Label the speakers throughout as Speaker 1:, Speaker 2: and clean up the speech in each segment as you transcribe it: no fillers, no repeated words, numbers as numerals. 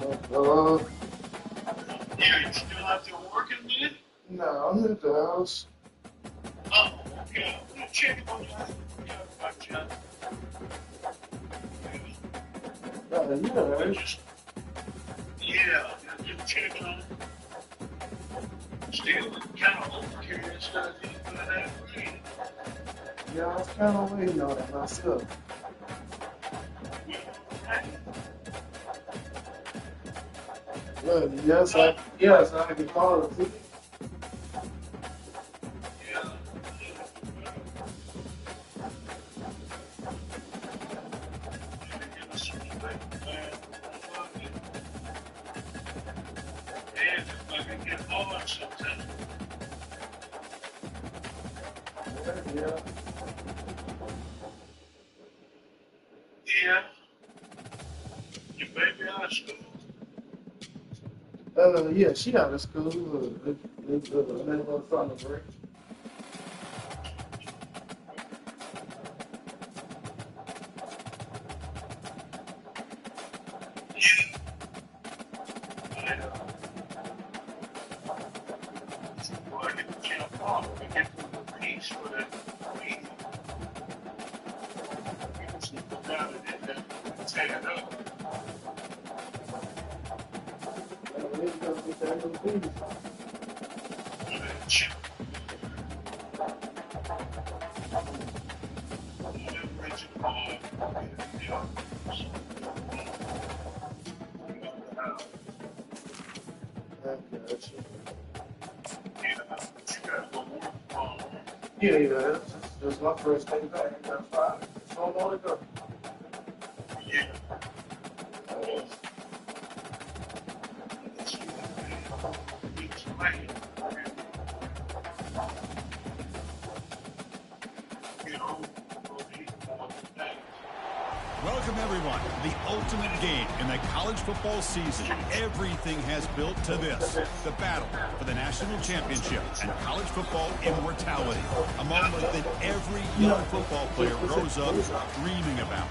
Speaker 1: Uh,
Speaker 2: Yeah, you still out there working, man?
Speaker 1: no, I'm at the house.
Speaker 2: Oh, okay. I'm gonna check on you. Yeah, about you.
Speaker 1: Yeah.
Speaker 2: Yeah, just checking on it. Still kind of overcurious and stuff. But that agree.
Speaker 1: Yeah, I was kind of waiting on it myself. But yes, I can call it.
Speaker 2: Yeah. And if I can get hard sometimes.
Speaker 1: Yeah.
Speaker 2: Yeah. Your baby out of school.
Speaker 1: Yeah, she out of school. Middle of summer break.
Speaker 2: Yeah. Well, I get to jump off and get to the piece for that week. You can see the guy that did that, tear it up.
Speaker 1: It's gonna be that little piece.
Speaker 2: And then chip. Original ball. Yeah.
Speaker 1: Yeah, that's my first day back. That's fine. There's no more to go.
Speaker 3: Welcome, everyone, to the ultimate game in the college football season. Everything has built to this, the battle for the national championship and college football immortality, a moment that every young football player grows up dreaming about.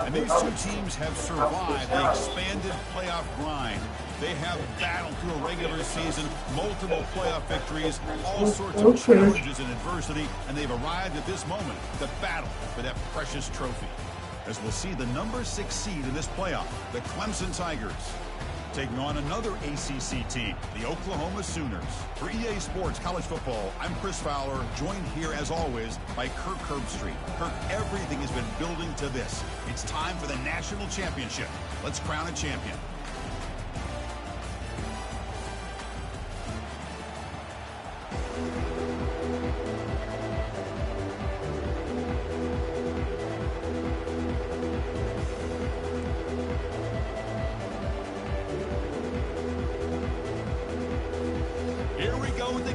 Speaker 3: And these two teams have survived the expanded playoff grind. They have battled through a regular season, multiple playoff victories, all sorts of challenges and adversity, and they've arrived at this moment, the battle for that precious trophy. As we'll see the number 6 seed in this playoff, the Clemson Tigers, taking on another ACC team, the Oklahoma Sooners. For EA Sports College Football, I'm Chris Fowler, joined here as always by Kirk Herbstreit. Kirk, everything has been building to this. It's time for the national championship. Let's crown a champion.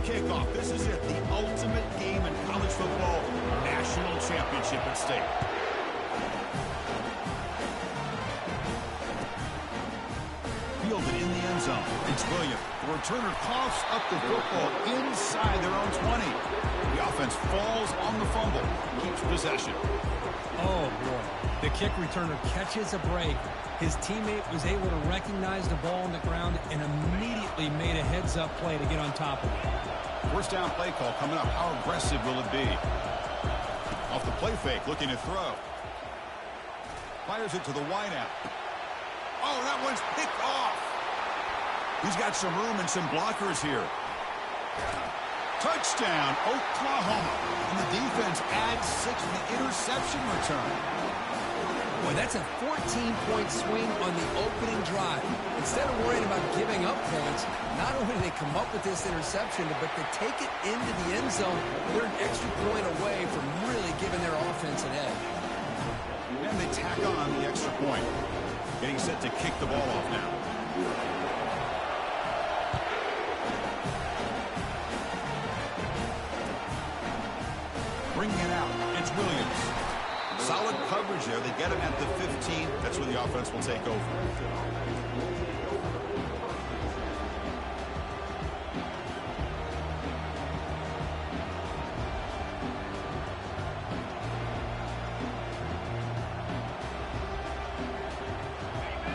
Speaker 3: Kickoff. This is it, the ultimate game in college football, national championship at stake. Fielded in the end zone. It's Williams. The returner coughs up the football inside their own 20. The offense falls on the fumble, keeps possession.
Speaker 4: Oh, boy. The kick returner catches a break. His teammate was able to recognize the ball on the ground and immediately made a heads-up play to get on top of it.
Speaker 3: First down play call coming up. How aggressive will it be? Off the play fake, looking to throw. Fires it to the wideout. Oh, that one's picked off. He's got some room and some blockers here. Touchdown, Oklahoma. And the defense adds 6 to the interception return.
Speaker 4: Boy, that's a 14-point swing on the opening drive. Instead of worrying about giving up points, not only did they come up with this interception, but to take it into the end zone, they're an extra point away from really giving their offense an edge.
Speaker 3: And they tack on the extra point. Getting set to kick the ball off now. Bringing it out, it's Williams. Solid coverage there. They get him at the 15. That's where the offense will take over.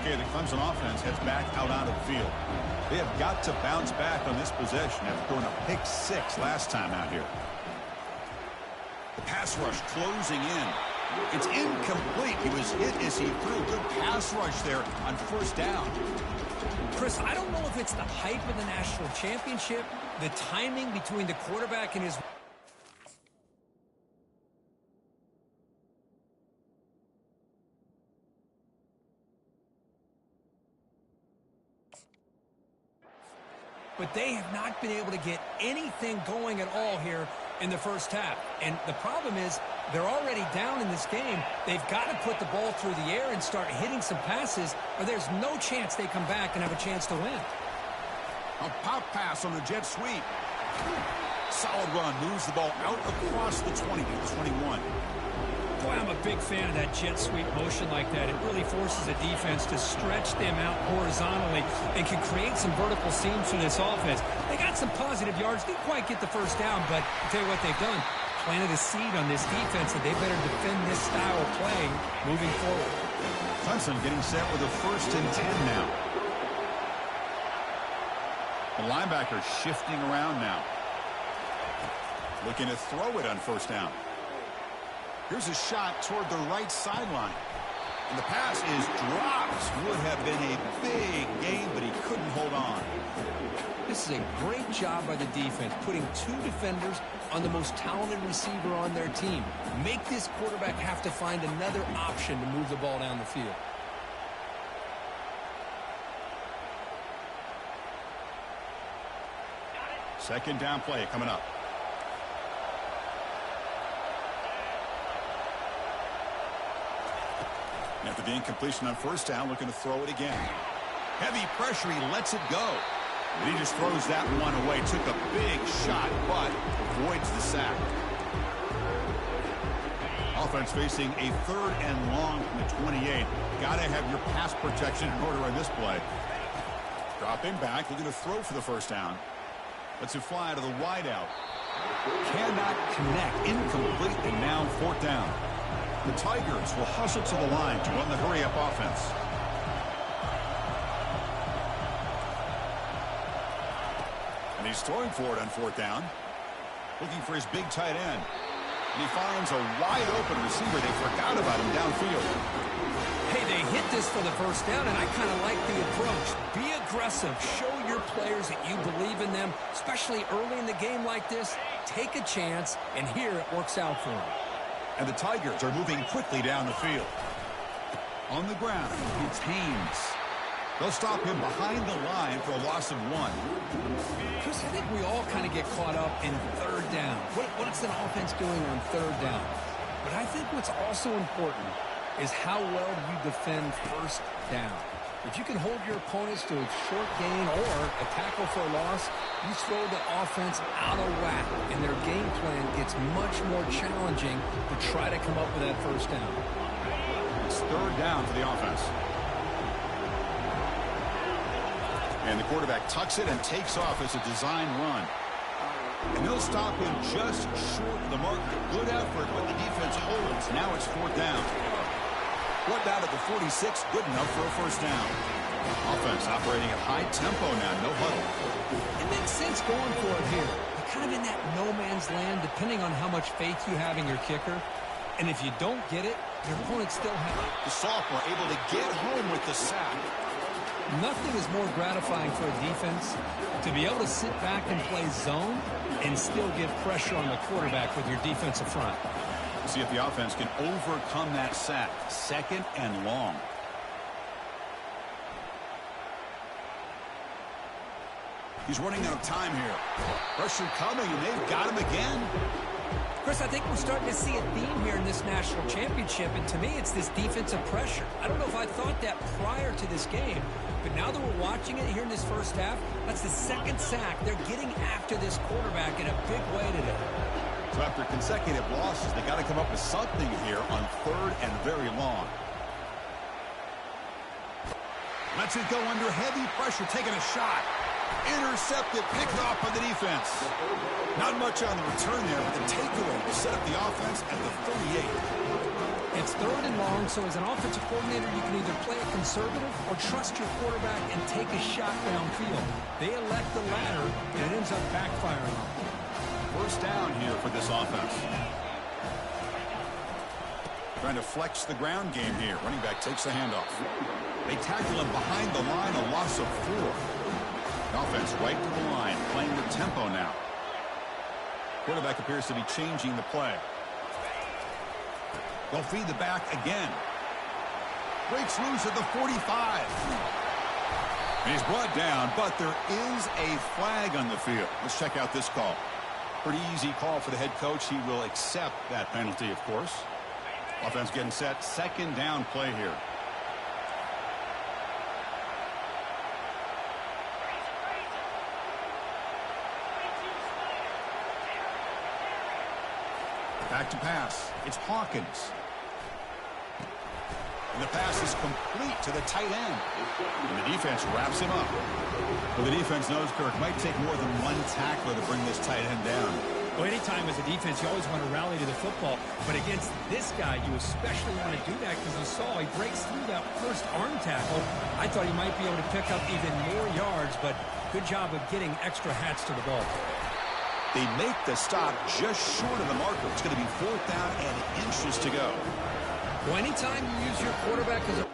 Speaker 3: Okay, the Clemson offense heads back out onto the field. They have got to bounce back on this possession after throwing a pick 6 last time out here. The pass rush closing in. It's incomplete. He was hit as he threw. Good pass rush there on first down.
Speaker 4: Chris, I don't know if it's the hype of the national championship, the timing between the quarterback and his... But they have not been able to get anything going at all here in the first half. And the problem is they're already down in this game. They've got to put the ball through the air and start hitting some passes, or there's no chance they come back and have a chance to win.
Speaker 3: A pop pass on the jet sweep. Solid run. Moves the ball out across the 20 to the 21.
Speaker 4: Boy, I'm a big fan of that jet sweep motion like that. It really forces a defense to stretch them out horizontally and can create some vertical seams for this offense. They got some positive yards. Didn't quite get the first down, but I'll tell you what they've done. Planted a seed on this defense that they better defend this style of play moving forward.
Speaker 3: Clemson getting set with a 1st and 10 now. The linebacker shifting around now. Looking to throw it on first down. Here's a shot toward the right sideline. And the pass is dropped. Would have been a big gain, but he couldn't hold on.
Speaker 4: This is a great job by the defense, putting 2 defenders on the most talented receiver on their team. Make this quarterback have to find another option to move the ball down the field.
Speaker 3: Second down play coming up. After the incompletion on first down, looking to throw it again. Heavy pressure, he lets it go. And he just throws that one away. Took a big shot, but avoids the sack. Offense facing a 3rd and long from the 28. Got to have your pass protection in order on this play. Dropping back, looking to throw for the first down. Lets it fly to the wideout. Cannot connect. Incomplete, and now 4th down. The Tigers will hustle to the line to run the hurry-up offense. And he's throwing for it on 4th down. Looking for his big tight end. And he finds a wide-open receiver. They forgot about him downfield.
Speaker 4: Hey, they hit this for the first down, and I kind of like the approach. Be aggressive. Show your players that you believe in them, especially early in the game like this. Take a chance, and here it works out for them.
Speaker 3: And the Tigers are moving quickly down the field. On the ground, it's Haynes. They'll stop him behind the line for a loss of 1.
Speaker 4: Chris, I think we all kind of get caught up in 3rd down. What's an offense doing on 3rd down? But I think what's also important is how well do you defend 1st down. If you can hold your opponents to a short gain or a tackle for a loss, you throw the offense out of whack, and their game plan gets much more challenging to try to come up with that first down.
Speaker 3: It's 3rd down for the offense. And the quarterback tucks it and takes off as a design run. And they'll stop him just short of the marker. Good effort, but the defense holds. Now it's 4th down. 4th down at the 46, good enough for a first down. Offense operating at high tempo now, no huddle.
Speaker 4: It makes sense going for it here. You're kind of in that no man's land, depending on how much faith you have in your kicker. And if you don't get it, your opponent still has it.
Speaker 3: The sophomore able to get home with the sack.
Speaker 4: Nothing is more gratifying for a defense to be able to sit back and play zone and still give pressure on the quarterback with your defensive front.
Speaker 3: See if the offense can overcome that sack. 2nd and long. He's running out of time here. Pressure coming, and they've got him again.
Speaker 4: Chris, I think we're starting to see a theme here in this national championship, and to me, it's this defensive pressure. I don't know if I thought that prior to this game, but now that we're watching it here in this first half, that's the 2nd sack. They're getting after this quarterback in a big way today.
Speaker 3: So after consecutive losses, they got to come up with something here on 3rd and very long. Lets it go under heavy pressure, taking a shot. Intercepted, picked off by the defense. Not much on the return there, but the takeaway will set up the offense at the 38.
Speaker 4: It's 3rd and long, so as an offensive coordinator, you can either play it conservative or trust your quarterback and take a shot downfield. They elect the latter, and it ends up backfiring.
Speaker 3: First down here for this offense. Trying to flex the ground game here. Running back takes the handoff. They tackle him behind the line, a loss of 4. Offense right to the line, playing the tempo now. Quarterback appears to be changing the play. They'll feed the back again. Breaks loose at the 45. And he's brought down, but there is a flag on the field. Let's check out this call. Pretty easy call for the head coach. He will accept that penalty, of course. Offense getting set. 2nd down play here. Back to pass. It's Hawkins. And the pass is complete to the tight end. And the defense wraps him up. Well, the defense knows, Kirk, might take more than one tackler to bring this tight end down.
Speaker 4: Well, anytime as a defense, you always want to rally to the football. But against this guy, you especially want to do that because you saw he breaks through that first arm tackle. I thought he might be able to pick up even more yards, but good job of getting extra hats to the ball.
Speaker 3: They make the stop just short of the marker. It's going to be 4th down and inches to go.
Speaker 4: Well, anytime you use your quarterback as a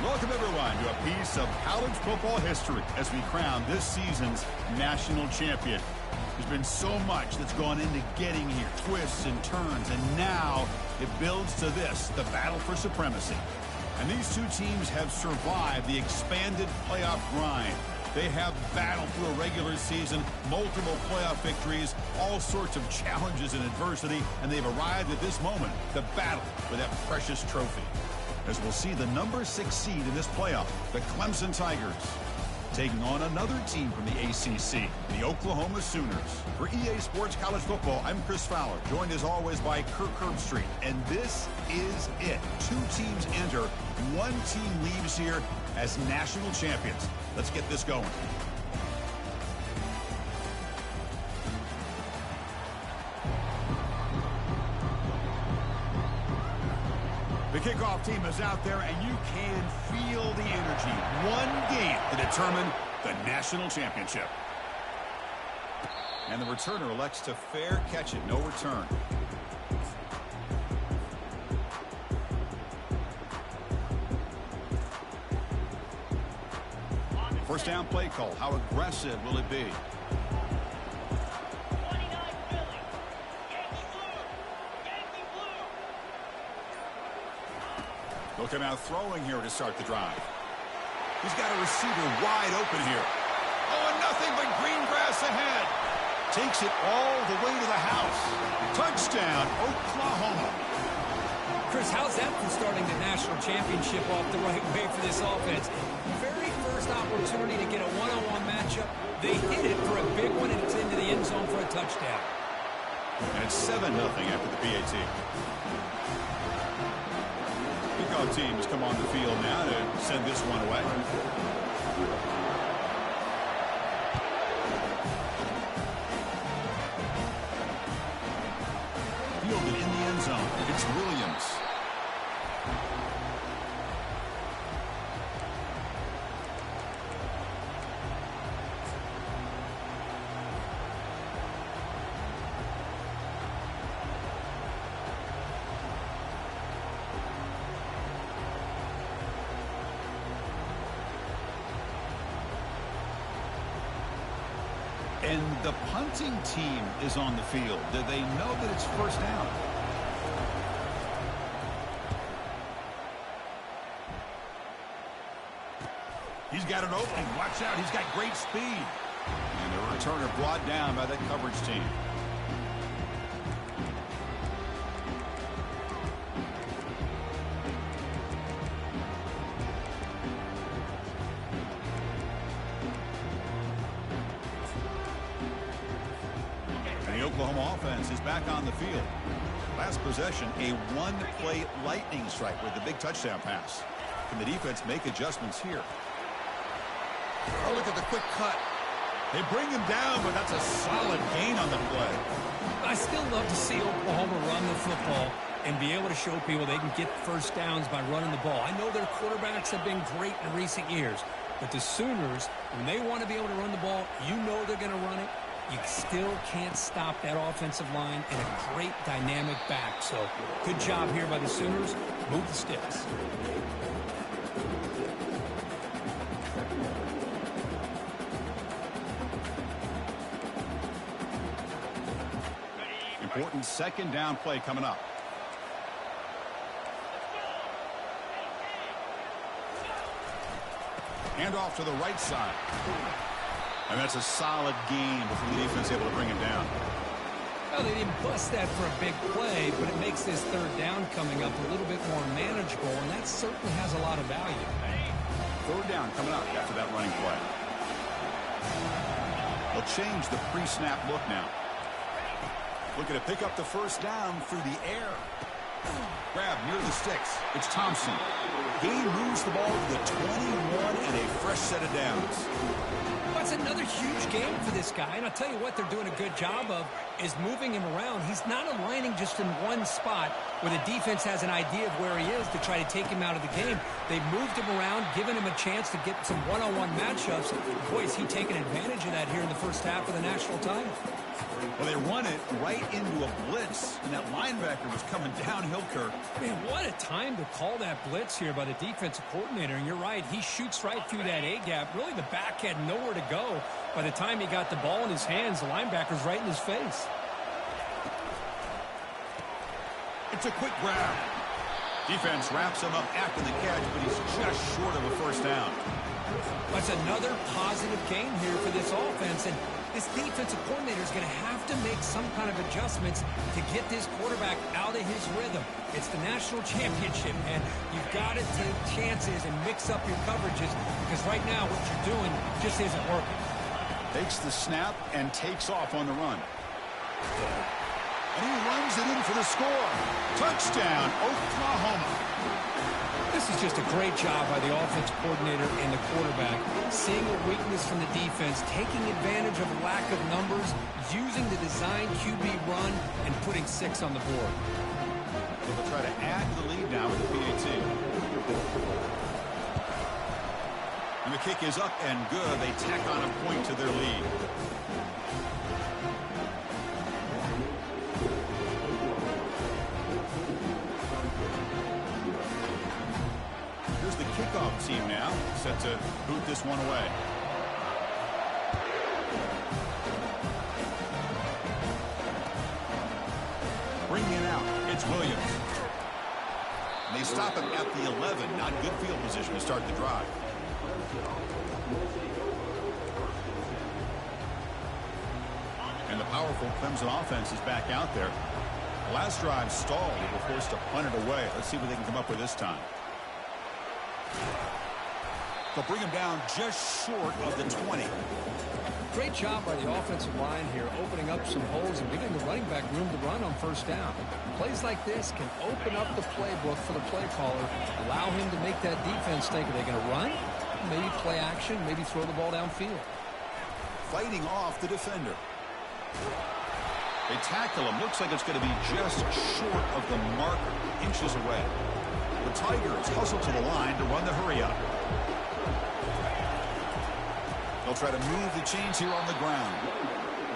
Speaker 3: Welcome, everyone, to a piece of college football history as we crown this season's national champion. There's been so much that's gone into getting here, twists and turns, and now it builds to this, the battle for supremacy. And these two teams have survived the expanded playoff grind. They have battled through a regular season, multiple playoff victories, all sorts of challenges and adversity, and they've arrived at this moment, the battle for that precious trophy. As we'll see the number 6 seed in this playoff, the Clemson Tigers, taking on another team from the ACC, the Oklahoma Sooners. For EA Sports College Football, I'm Chris Fowler, joined as always by Kirk Herbstreit. And this is it. 2 teams enter, 1 team leaves here as national champions. Let's get this going. The kickoff team is out there, and you can feel the energy. 1 game to determine the national championship. And the returner elects to fair catch it. No return. First down play call. How aggressive will it be? Looking out throwing here to start the drive. He's got a receiver wide open here. Oh, and nothing but green grass ahead. Takes it all the way to the house. Touchdown, Oklahoma.
Speaker 4: Chris, how's that for starting the national championship off the right way for this offense? Very first opportunity to get a one-on-one matchup. They hit it for a big one, and it's into the end zone for a touchdown.
Speaker 3: And it's 7-0 after the PAT. Kickoff teams come on the field now to send this one away. Fielded in the end zone. It's Williams. And the punting team is on the field. Do they know that it's first down? He's got an opening. Watch out. He's got great speed. And the returner brought down by that coverage team. Oklahoma offense is back on the field. Last possession, a 1-play lightning strike with the big touchdown pass. Can the defense make adjustments here? Oh, look at the quick cut. They bring him down, but that's a solid gain on the play.
Speaker 4: I still love to see Oklahoma run the football and be able to show people they can get first downs by running the ball. I know their quarterbacks have been great in recent years, but the Sooners, when they want to be able to run the ball, you know they're going to run it. You still can't stop that offensive line and a great dynamic back. So, good job here by the Sooners. Move the sticks.
Speaker 3: Important second down play coming up. Hand off to the right side. And that's a solid gain before the defense able to bring him down.
Speaker 4: Well, they didn't bust that for a big play, but it makes this third down coming up a little bit more manageable, and that certainly has a lot of value.
Speaker 3: Third down coming up after that running play. They'll change the pre-snap look now. Looking to pick up the first down through the air. Grab near the sticks. It's Thompson. Gain moves the ball to the 21 and a fresh set of downs.
Speaker 4: That's another huge game for this guy, and I'll tell you what they're doing a good job of is moving him around. He's not aligning just in one spot where the defense has an idea of where he is to try to take him out of the game. They've moved him around, given him a chance to get some one-on-one matchups. Boy, is he taking advantage of that here in the first half of the national title.
Speaker 3: Well, they run it right into a blitz, and that linebacker was coming downhill, Kirk.
Speaker 4: Man, what a time to call that blitz here by the defensive coordinator. And you're right, he shoots right through that A-gap. Really, the back had nowhere to go. By the time he got the ball in his hands, the linebacker's right in his face.
Speaker 3: It's a quick grab. Defense wraps him up after the catch, but he's just short of a first down.
Speaker 4: That's another positive game here for this offense, and this defensive coordinator is going to have to make some kind of adjustments to get this quarterback out of his rhythm. It's the national championship, and you've got to take chances and mix up your coverages, because right now what you're doing just isn't working.
Speaker 3: Takes the snap and takes off on the run. And he runs it in for the score. Touchdown, Oklahoma.
Speaker 4: This is just a great job by the offense coordinator and the quarterback. Seeing a weakness from the defense, taking advantage of lack of numbers, using the design QB run, and putting 6 on the board.
Speaker 3: They'll try to add to the lead now with the PAT. And the kick is up and good. They tack on a point to their lead. Kickoff team now set to boot this one away. Bringing it out, it's Williams. And they stop him at the 11. Not good field position to start the drive. And the powerful Clemson offense is back out there. The last drive stalled. They were forced to punt it away. Let's see what they can come up with this time. They'll bring him down just short of the 20.
Speaker 4: Great job by the offensive line here, opening up some holes and giving the running back room to run on first down. Plays like this can open up the playbook for the play caller, allow him to make that defense think, are they going to run? Maybe play action, maybe throw the ball downfield.
Speaker 3: Fighting off the defender. They tackle him. Looks like it's going to be just short of the marker, inches away. The Tigers hustle to the line to run the hurry up. They'll try to move the chains here on the ground.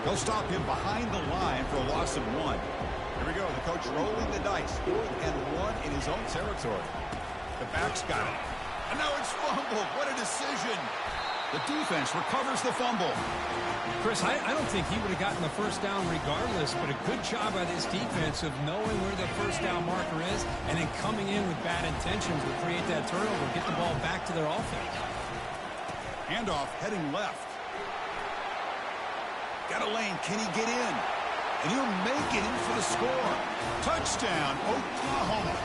Speaker 3: They'll stop him behind the line for a loss of 1. Here we go. The coach rolling the dice. 4th and 1 in his own territory. The back's got it. And now it's fumbled. What a decision. The defense recovers the fumble.
Speaker 4: Chris, I don't think he would have gotten the first down regardless, but a good job by this defense of knowing where the first down marker is and then coming in with bad intentions to create that turnover, get the ball back to their offense.
Speaker 3: Handoff heading left. Got a lane. Can he get in? And he'll make it in for the score. Touchdown, Oklahoma.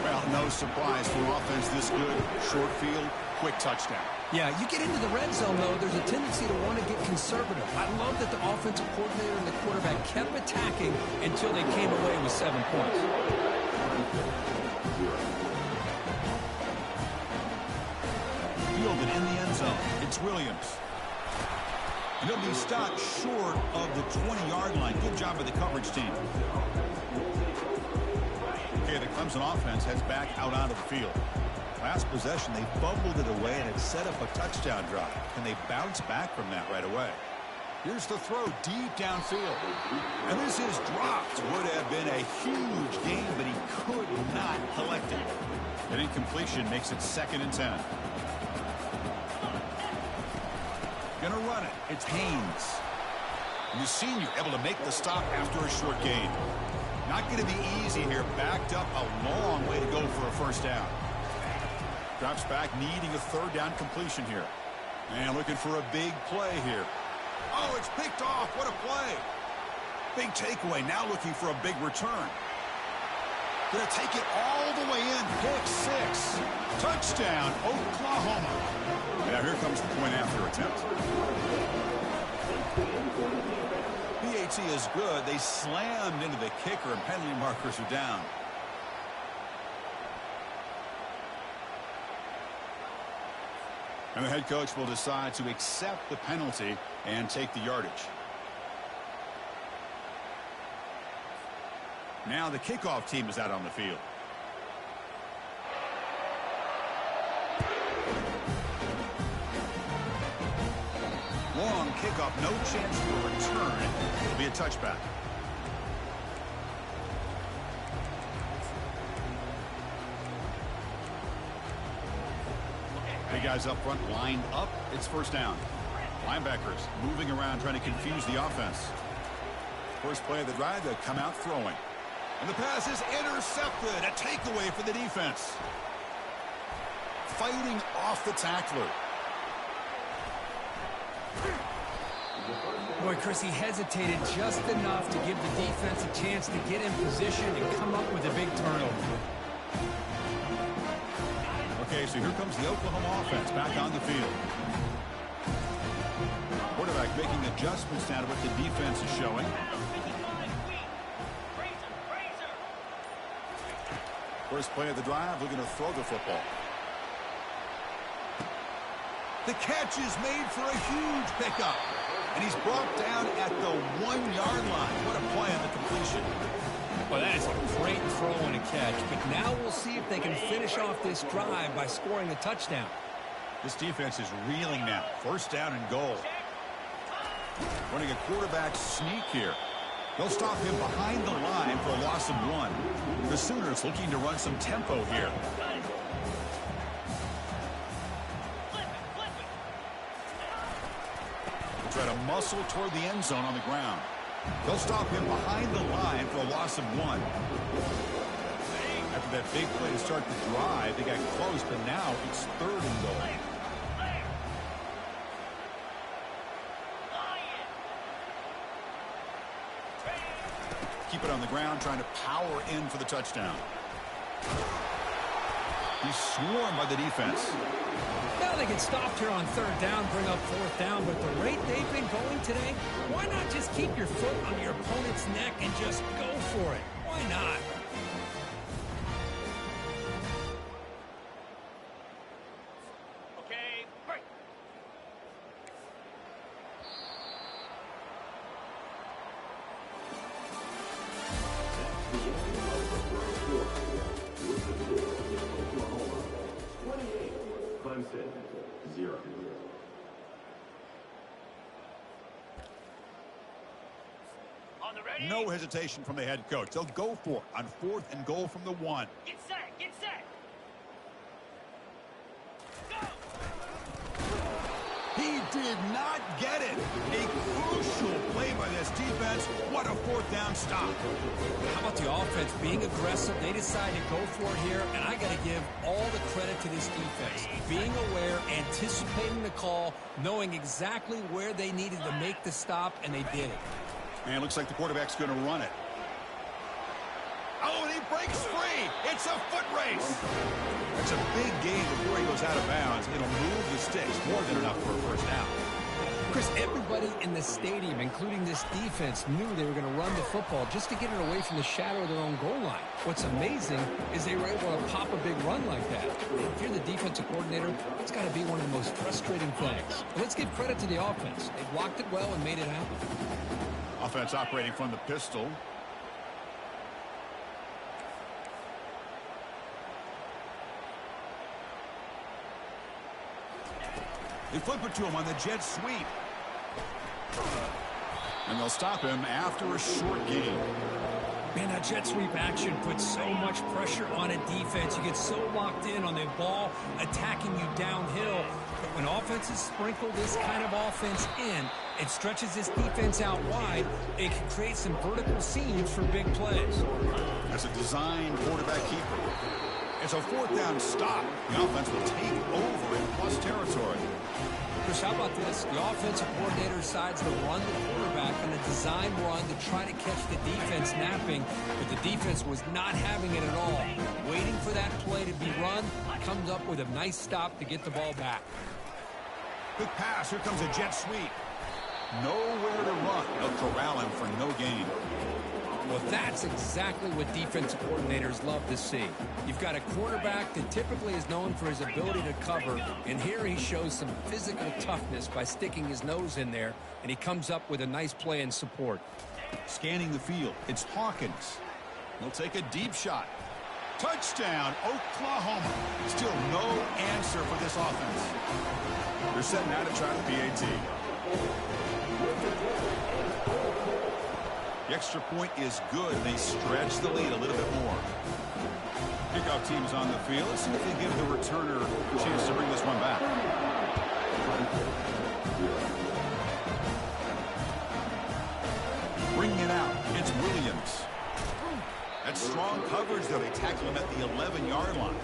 Speaker 3: Well, no surprise for an offense this good. Short field, quick touchdown.
Speaker 4: Yeah, you get into the red zone, though, there's a tendency to want to get conservative. I love that the offensive coordinator and the quarterback kept attacking until they came away with 7 points.
Speaker 3: Fielded in the end zone. It's Williams. And he'll be stopped short of the 20-yard line. Good job by the coverage team. Okay, the Clemson offense heads back out onto the field. Last possession, they fumbled it away, and it set up a touchdown drive. Can they bounce back from that right away? Here's the throw deep downfield. And this is dropped. Would have been a huge gain, but he could not collect it. An incompletion makes it 2nd and 10. Gonna run it. It's Haynes. And the senior able to make the stop after a short gain. Not going to be easy here. Backed up a long way to go for a first down. Drops back, needing a 3rd down completion here. And looking for a big play here. Oh, it's picked off. What a play. Big takeaway. Now looking for a big return. Gonna take it all the way in. Pick 6. Touchdown, Oklahoma. Now here comes the point after attempt. PAT is good. They slammed into the kicker, and penalty markers are down. And the head coach will decide to accept the penalty and take the yardage. Now the kickoff team is out on the field. Long kickoff. No chance for a return. It'll be a touchback. Big guys up front lined up. It's first down. Linebackers moving around trying to confuse the offense. First play of the drive, they come out throwing. And the pass is intercepted. A takeaway for the defense. Fighting off the tackler.
Speaker 4: Boy, Chris, he hesitated just enough to give the defense a chance to get in position and come up with a big turnover.
Speaker 3: Okay, so here comes the Oklahoma offense back on the field. Quarterback making adjustments now to what the defense is showing. First play of the drive, looking to throw the football. The catch is made for a huge pickup. And he's brought down at the 1-yard line. What a play on the completion.
Speaker 4: Well, that is a great throw and a catch. But now we'll see if they can finish off this drive by scoring a touchdown.
Speaker 3: This defense is reeling now. First down and goal. Running a quarterback sneak here. They'll stop him behind the line for a loss of 1. The Sooners looking to run some tempo here. They'll try to muscle toward the end zone on the ground. They'll stop him behind the line for a loss of 1. After that big play to start the drive, they got close, but now it's third and goal. Keep it on the ground, trying to power in for the touchdown. He's swarmed by the defense.
Speaker 4: Now they get stopped here on third down, bring up fourth down, but the rate they've been going today, why not just keep your foot on your opponent's neck and just go for it? Why not?
Speaker 2: Okay, break.
Speaker 5: Clemson, 0.
Speaker 2: On the ready.
Speaker 3: No hesitation from the head coach. They'll go for it on fourth and goal from the 1.
Speaker 2: Get set. Get set. Go.
Speaker 3: He did not get it. A crucial play by this defense. What a fourth down stop.
Speaker 4: How about the offense being aggressive? They decide to go for it here, and I got to give all the credit to this defense. Being aware, anticipating the call, knowing exactly where they needed to make the stop, and they did it.
Speaker 3: And it looks like the quarterback's going to run it. Oh, and he breaks free. It's a foot race. It's a big gain before he goes out of bounds. It'll move the sticks more than enough for a first down.
Speaker 4: Chris, everybody in the stadium, including this defense, knew they were going to run the football just to get it away from the shadow of their own goal line. What's amazing is they were able to pop a big run like that. If you're the defensive coordinator, it's got to be one of the most frustrating things. But let's give credit to the offense. They blocked it well and made it happen.
Speaker 3: Offense operating from the pistol. They flip it to him on the jet sweep. And they'll stop him after a short gain.
Speaker 4: Man, that jet sweep action puts so much pressure on a defense. You get so locked in on the ball attacking you downhill. But when offenses sprinkle this kind of offense in, it stretches this defense out wide. It can create some vertical seams for big plays.
Speaker 3: As a design quarterback keeper. It's a fourth down stop. The offense will take over in plus territory.
Speaker 4: Chris, how about this? The offensive coordinator decides to run the quarterback on a design run to try to catch the defense napping, but the defense was not having it at all. Waiting for that play to be run, comes up with a nice stop to get the ball back.
Speaker 3: Quick pass. Here comes a jet sweep. Nowhere to run. They'll corral him for no gain.
Speaker 4: Well, that's exactly what defensive coordinators love to see. You've got a quarterback that typically is known for his ability to cover, and here he shows some physical toughness by sticking his nose in there, and he comes up with a nice play in support.
Speaker 3: Scanning the field, it's Hawkins. He'll take a deep shot. Touchdown, Oklahoma. Still no answer for this offense. They're setting out to try the PAT. The extra point is good. They stretch the lead a little bit more. Kickoff team's on the field. Let's see if they give the returner a chance to bring this one back. Bringing it out, it's Williams. That's strong coverage, though. They tackle him at the 11-yard line.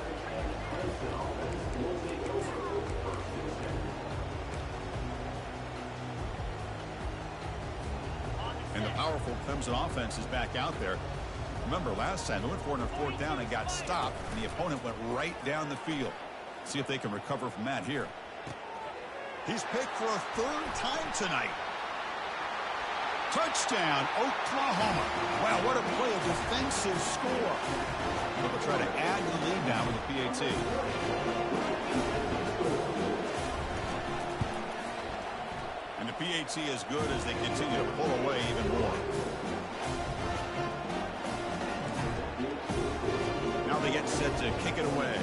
Speaker 3: And the powerful Clemson offense is back out there. Remember, last time they went for it on 4th down and got stopped, and the opponent went right down the field. See if they can recover from that here. He's picked for a 3rd time tonight. Touchdown, Oklahoma. Wow, what a play, a defensive score. They'll try to add to the lead now with the PAT. And the PAT is good as they continue to pull away even more. Now they get set to kick it away.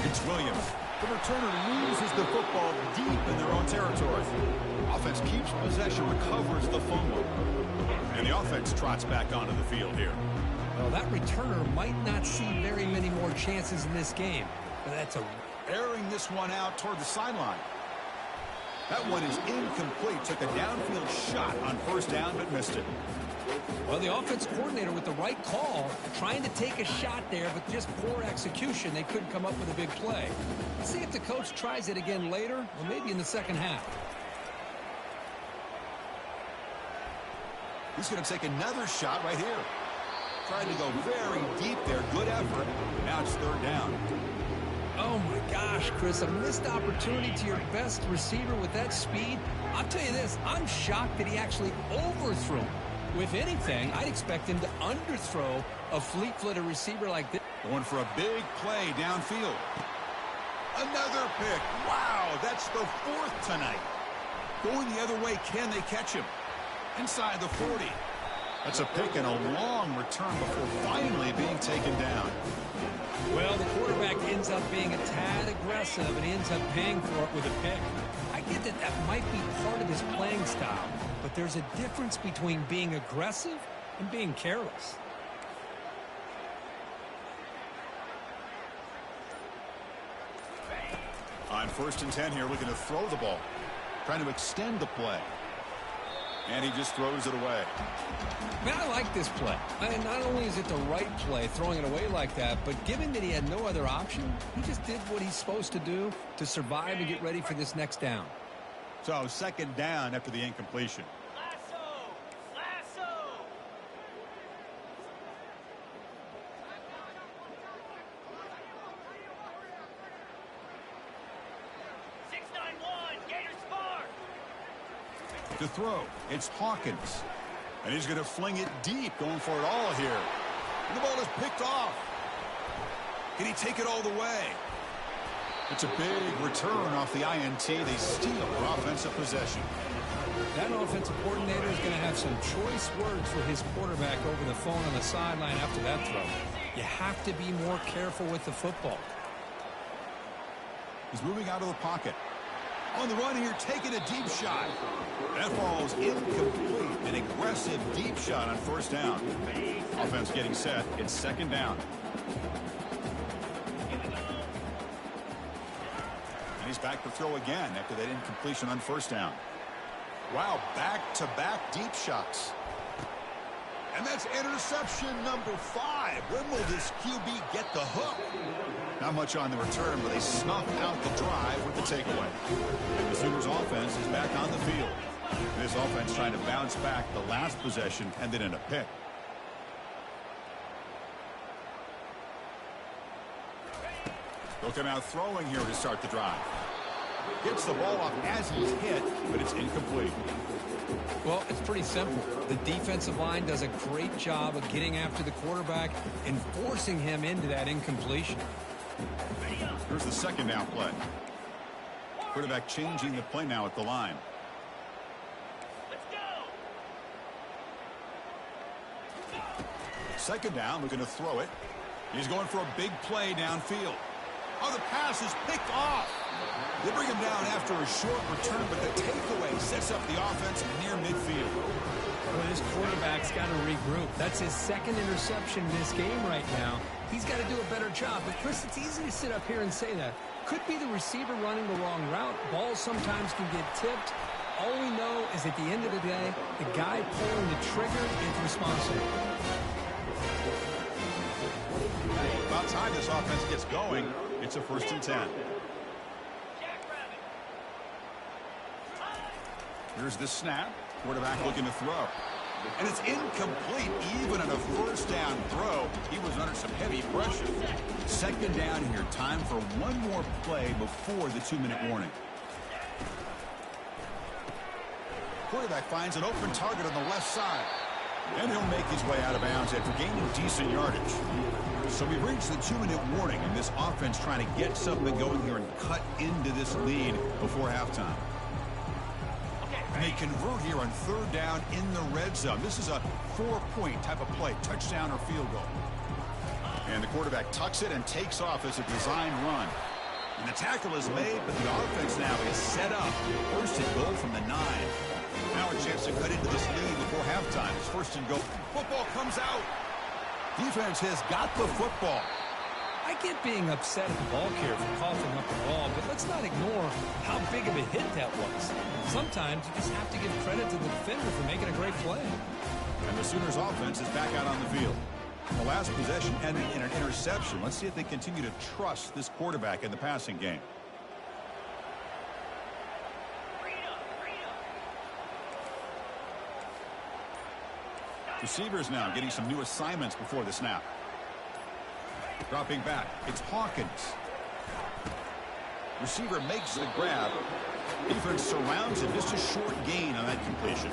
Speaker 3: It's Williams. The returner loses the football deep in their own territory. Offense keeps possession, recovers the fumble. And the offense trots back onto the field here.
Speaker 4: Well, that returner might not see very many more chances in this game. But that's
Speaker 3: airing this one out toward the sideline. That one is incomplete. Took a downfield shot on 1st down, but missed it.
Speaker 4: Well, the offense coordinator with the right call, trying to take a shot there, but just poor execution. They couldn't come up with a big play. Let's see if the coach tries it again later, or maybe in the 2nd half.
Speaker 3: He's going to take another shot right here. Trying to go very deep there. Good effort. Now it's 3rd down.
Speaker 4: Oh, my gosh, Chris, a missed opportunity to your best receiver with that speed. I'll tell you this, I'm shocked that he actually overthrew him. If anything, I'd expect him to underthrow a fleet-footed receiver like this.
Speaker 3: Going for a big play downfield. Another pick. Wow, that's the 4th tonight. Going the other way, can they catch him? Inside the 40. That's a pick and a long return before finally being taken down.
Speaker 4: Well, the quarterback ends up being a tad aggressive, and he ends up paying for it with a pick. I get that that might be part of his playing style, but there's a difference between being aggressive and being careless.
Speaker 3: On 1st and 10 here, looking to throw the ball. Trying to extend the play. And he just throws it away.
Speaker 4: Man, I like this play. Not only is it the right play, throwing it away like that, but given that he had no other option, he just did what he's supposed to do to survive and get ready for this next down.
Speaker 3: So 2nd down after the incompletion.
Speaker 2: Lasso! 691, Gators far!
Speaker 3: To throw, it's Hawkins. And he's going to fling it deep, going for it all here. And the ball is picked off. Can he take it all the way? It's a big return off the INT. They steal their offensive possession.
Speaker 4: That offensive coordinator is going to have some choice words for his quarterback over the phone on the sideline after that throw. You have to be more careful with the football.
Speaker 3: He's moving out of the pocket. On the run here, taking a deep shot. That falls incomplete. An aggressive deep shot on 1st down. Offense getting set. It's 2nd down. And he's back to throw again after that incompletion on 1st down. Wow, back-to-back deep shots. And that's interception number 5. When will this QB get the hook? Not much on the return, but they snuff out the drive with the takeaway. And the Sooners offense is back on the field. This offense trying to bounce back the last possession and then in a pick. They'll come out throwing here to start the drive. Gets the ball off as he's hit, but it's incomplete.
Speaker 4: Well, it's pretty simple. The defensive line does a great job of getting after the quarterback and forcing him into that incompletion.
Speaker 3: Here's the 2nd down play. Quarterback changing the play now at the line.
Speaker 2: Let's
Speaker 3: Second down, looking to throw it. He's going for a big play downfield. Oh, the pass is picked off. They bring him down after a short return, but the takeaway sets up the offense near midfield.
Speaker 4: Well, this quarterback's got to regroup. That's his second interception in this game right now. He's got to do a better job. But, Chris, it's easy to sit up here and say that. Could be the receiver running the wrong route. Balls sometimes can get tipped. All we know is at the end of the day, the guy pulling the trigger is responsible.
Speaker 3: About time this offense gets going. It's a 1st and 10. Here's the snap. Quarterback looking to throw. And it's incomplete. Even on a 1st down throw, he was under some heavy pressure. Second down here. Time for one more play before the 2-minute warning. Quarterback finds an open target on the left side. And he'll make his way out of bounds after gaining decent yardage. So we've reached the 2-minute warning, and this offense trying to get something going here and cut into this lead before halftime. And they convert here on 3rd down in the red zone. This is a 4-point type of play, touchdown or field goal. And the quarterback tucks it and takes off as a designed run. And the tackle is made, but the offense now is set up. 1st and goal from the 9. Now a chance to cut into this lead before halftime. It's 1st and goal. Football comes out. Defense has got the football.
Speaker 4: I get being upset at the ball carrier for coughing up the ball, but let's not ignore how big of a hit that was. Sometimes you just have to give credit to the defender for making a great play.
Speaker 3: And the Sooners offense is back out on the field. The last possession ended in an interception. Let's see if they continue to trust this quarterback in the passing game. Receivers now getting some new assignments before the snap. Dropping back, it's Hawkins. Receiver makes the grab. Defense surrounds him. Just a short gain on that completion.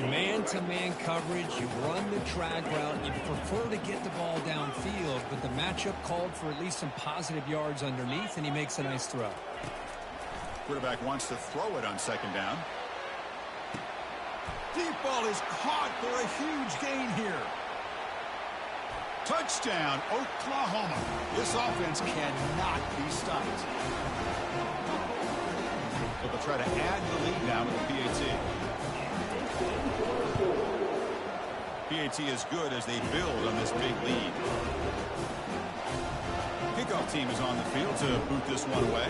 Speaker 4: Man-to-man coverage, you run the drag route, you prefer to get the ball downfield, but the matchup called for at least some positive yards underneath, and he makes a nice throw.
Speaker 3: Quarterback wants to throw it on 2nd down. Deep ball is caught for a huge gain here. Touchdown, Oklahoma. This offense cannot be stopped. But they'll try to add the lead now with the PAT. PAT is good as they build on this big lead. Kickoff team is on the field to boot this one away.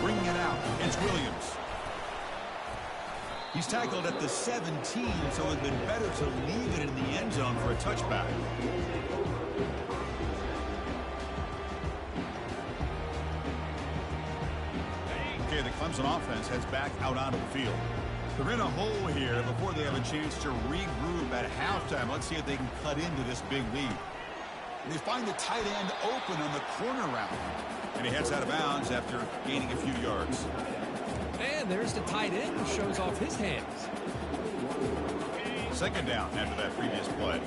Speaker 3: Bringing it out, it's Williams. He's tackled at the 17, so it would have been better to leave it in the end zone for a touchback. Okay, the Clemson offense heads back out onto the field. They're in a hole here before they have a chance to regroup at halftime. Let's see if they can cut into this big lead. And they find the tight end open on the corner route. And he heads out of bounds after gaining a few yards.
Speaker 4: And there's the tight end who shows off his hands.
Speaker 3: 2nd down after that previous play.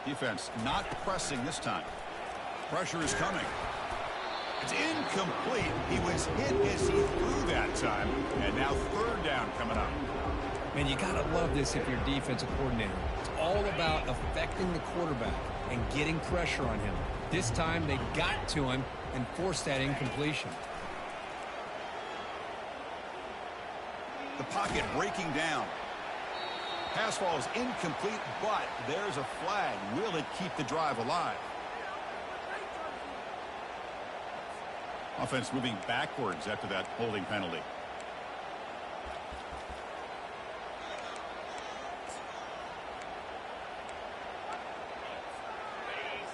Speaker 3: Defense not pressing this time. Pressure is coming. It's incomplete. He was hit as he threw that time. And now 3rd down coming up.
Speaker 4: Man, you got to love this if you're a defensive coordinator. It's all about affecting the quarterback and getting pressure on him. This time they got to him and forced that incompletion.
Speaker 3: The pocket breaking down. Pass ball is incomplete, but there's a flag. Will it keep the drive alive? Offense moving backwards after that holding penalty.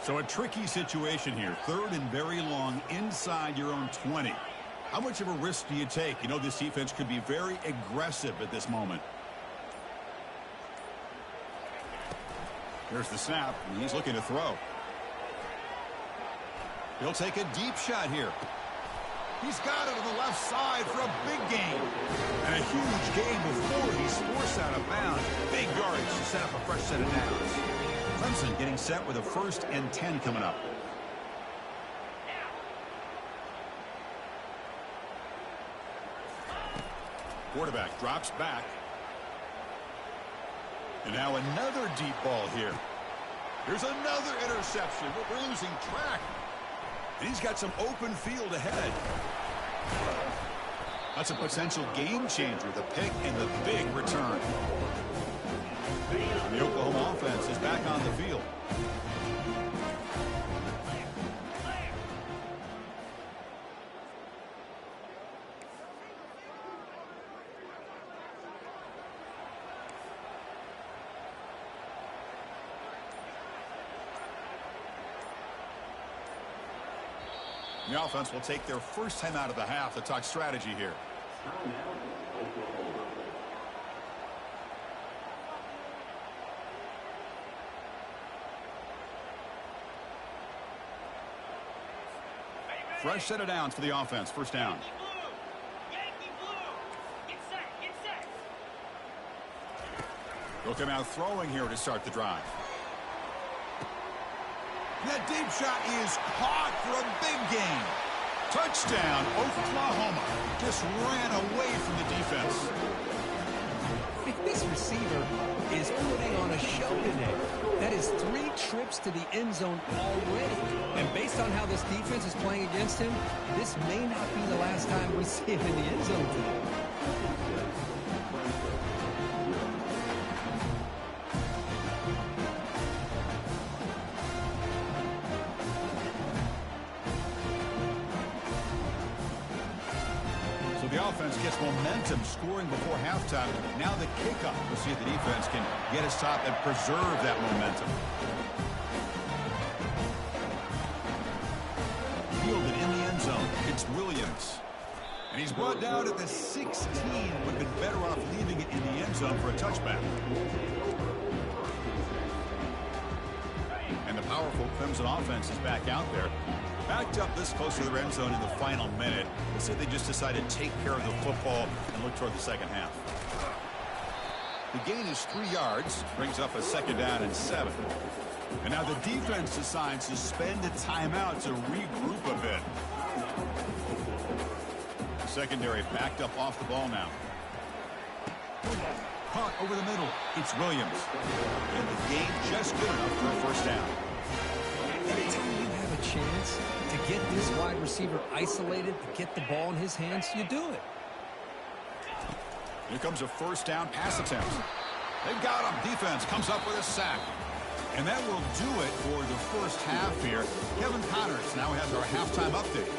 Speaker 3: So a tricky situation here. 3rd and very long inside your own 20. How much of a risk do you take? You know, this defense could be very aggressive at this moment. There's the snap, and he's looking to throw. He'll take a deep shot here. He's got it on the left side for a big gain. And a huge gain before he's forced out of bounds. Big yardage to set up a fresh set of downs. Clemson getting set with a 1st and 10 coming up. Quarterback drops back. And now another deep ball here. Here's another interception, but we're losing track. And he's got some open field ahead. That's a potential game changer, the pick and the big return. And the Oklahoma offense is back on the field. The offense will take their first time out of the half to talk strategy here. Fresh set of downs for the offense. First down. They'll come out throwing here to start the drive. That deep shot is caught for a big gain. Touchdown, Oklahoma. Just ran away from the defense.
Speaker 4: This receiver is putting on a show today. That is 3 trips to the end zone already. And based on how this defense is playing against him, this may not be the last time we see him in the end zone today.
Speaker 3: The offense gets momentum scoring before halftime. Now the kickoff. We'll see if the defense can get a stop and preserve that momentum. Fielded in the end zone. It's Williams. And he's brought down at the 16. Would have been better off leaving it in the end zone for a touchback. And the powerful Clemson offense is back out there. Backed up this close to the end zone in the final minute. We'll see if they just decide to take care of the football and look toward the second half. The gain is 3 yards. Brings up a second down and 7. And now the defense decides to spend a timeout to regroup a bit. The secondary backed up off the ball now. Caught over the middle. It's Williams. And the gain just good enough for a first down.
Speaker 4: Anytime you have a chance to get this wide receiver isolated, to get the ball in his hands, you do it.
Speaker 3: Here comes a first down pass attempt. They've got him. Defense comes up with a sack. And that will do it for the first half here. Kevin Connors now has our halftime update.